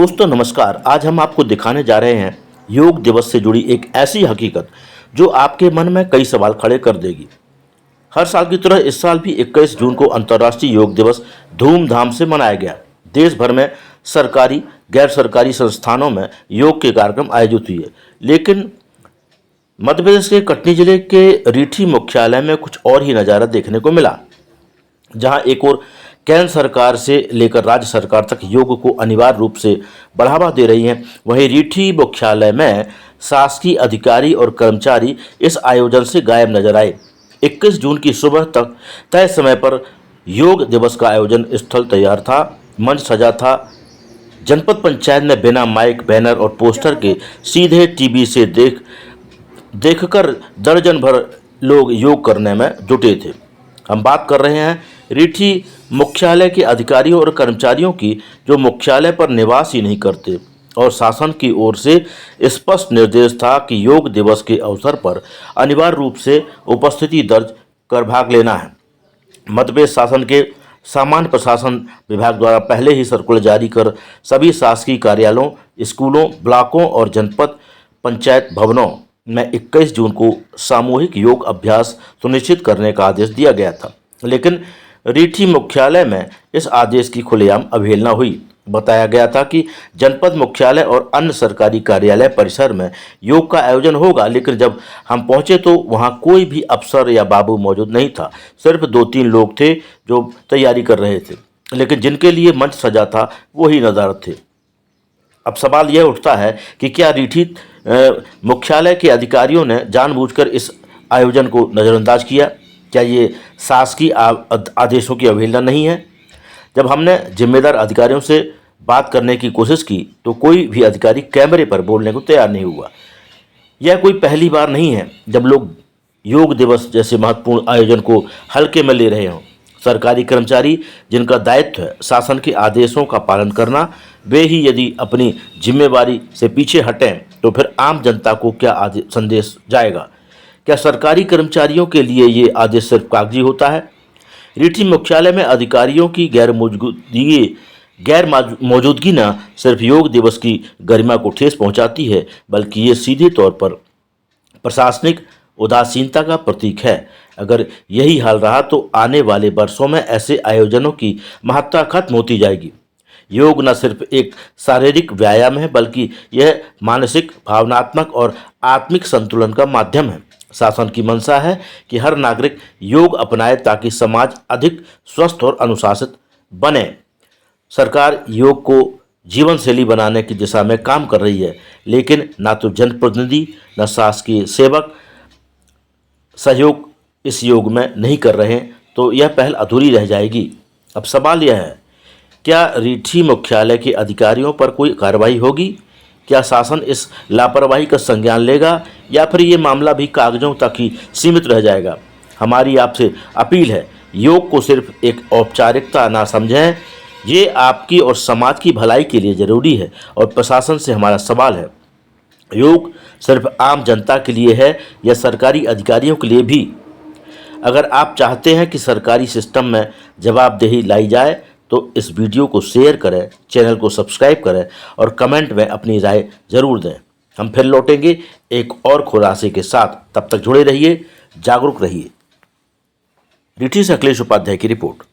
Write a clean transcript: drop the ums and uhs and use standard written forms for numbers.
दोस्तों नमस्कार। आज हम आपको दिखाने जा रहे हैं योग दिवस से जुड़ी एक ऐसी हकीकत जो आपके मन में कई सवाल खड़े कर देगी। हर साल की तरह इस साल भी 21 जून को अंतर्राष्ट्रीय योग दिवस धूमधाम से मनाया गया। देश भर में सरकारी गैर सरकारी संस्थानों में योग के कार्यक्रम आयोजित हुए, लेकिन मध्य प्रदेश के कटनी जिले के रीठी मुख्यालय में कुछ और ही नज़ारा देखने को मिला। जहां एक और केंद्र सरकार से लेकर राज्य सरकार तक योग को अनिवार्य रूप से बढ़ावा दे रही हैं, वहीं रीठी मुख्यालय में शासकीय अधिकारी और कर्मचारी इस आयोजन से गायब नजर आए। 21 जून की सुबह तक तय समय पर योग दिवस का आयोजन स्थल तैयार था, मंच सजा था। जनपद पंचायत ने बिना माइक, बैनर और पोस्टर के सीधे टीवी से देखकर दर्जन भर लोग योग करने में जुटे थे। हम बात कर रहे हैं रीठी मुख्यालय के अधिकारियों और कर्मचारियों की, जो मुख्यालय पर निवास ही नहीं करते और शासन की ओर से स्पष्ट निर्देश था कि योग दिवस के अवसर पर अनिवार्य रूप से उपस्थिति दर्ज कर भाग लेना है। मध्य प्रदेश शासन के सामान्य प्रशासन विभाग द्वारा पहले ही सर्कुलर जारी कर सभी शासकीय कार्यालयों, स्कूलों, ब्लॉकों और जनपद पंचायत भवनों में 21 जून को सामूहिक योग अभ्यास सुनिश्चित करने का आदेश दिया गया था, लेकिन रीठी मुख्यालय में इस आदेश की खुलेआम अवहेलना हुई। बताया गया था कि जनपद मुख्यालय और अन्य सरकारी कार्यालय परिसर में योग का आयोजन होगा, लेकिन जब हम पहुंचे तो वहां कोई भी अफसर या बाबू मौजूद नहीं था। सिर्फ 2-3 लोग थे जो तैयारी कर रहे थे, लेकिन जिनके लिए मंच सजा था वही नदारद थे। अब सवाल यह उठता है कि क्या रीठी मुख्यालय के अधिकारियों ने जानबूझकर इस आयोजन को नज़रअंदाज किया? क्या ये शासकीय आदेशों की अवहेलना नहीं है? जब हमने जिम्मेदार अधिकारियों से बात करने की कोशिश की तो कोई भी अधिकारी कैमरे पर बोलने को तैयार नहीं हुआ। यह कोई पहली बार नहीं है जब लोग योग दिवस जैसे महत्वपूर्ण आयोजन को हल्के में ले रहे हों। सरकारी कर्मचारी, जिनका दायित्व है शासन के आदेशों का पालन करना, वे ही यदि अपनी जिम्मेवारी से पीछे हटें तो फिर आम जनता को क्या संदेश जाएगा? क्या सरकारी कर्मचारियों के लिए ये आदेश सिर्फ कागजी होता है? रीठी मुख्यालय में अधिकारियों की गैर मौजूदगी न सिर्फ योग दिवस की गरिमा को ठेस पहुंचाती है, बल्कि ये सीधे तौर पर प्रशासनिक उदासीनता का प्रतीक है। अगर यही हाल रहा तो आने वाले वर्षों में ऐसे आयोजनों की महत्ता खत्म होती जाएगी। योग न सिर्फ एक शारीरिक व्यायाम है, बल्कि यह मानसिक, भावनात्मक और आत्मिक संतुलन का माध्यम है। शासन की मंशा है कि हर नागरिक योग अपनाए ताकि समाज अधिक स्वस्थ और अनुशासित बने। सरकार योग को जीवन शैली बनाने की दिशा में काम कर रही है, लेकिन ना तो जनप्रतिनिधि न शासकीय सेवक सहयोग इस योग में नहीं कर रहे हैं, तो यह पहल अधूरी रह जाएगी। अब सवाल यह है, क्या रीठी मुख्यालय के अधिकारियों पर कोई कार्रवाई होगी? क्या शासन इस लापरवाही का संज्ञान लेगा या फिर ये मामला भी कागजों तक ही सीमित रह जाएगा? हमारी आपसे अपील है, योग को सिर्फ एक औपचारिकता ना समझें। ये आपकी और समाज की भलाई के लिए ज़रूरी है और प्रशासन से हमारा सवाल है, योग सिर्फ आम जनता के लिए है या सरकारी अधिकारियों के लिए भी? अगर आप चाहते हैं कि सरकारी सिस्टम में जवाबदेही लाई जाए तो इस वीडियो को शेयर करें, चैनल को सब्सक्राइब करें और कमेंट में अपनी राय ज़रूर दें। हम फिर लौटेंगे एक और खुलासे के साथ। तब तक जुड़े रहिए, जागरूक रहिए। रीठी से अखिलेश उपाध्याय की रिपोर्ट।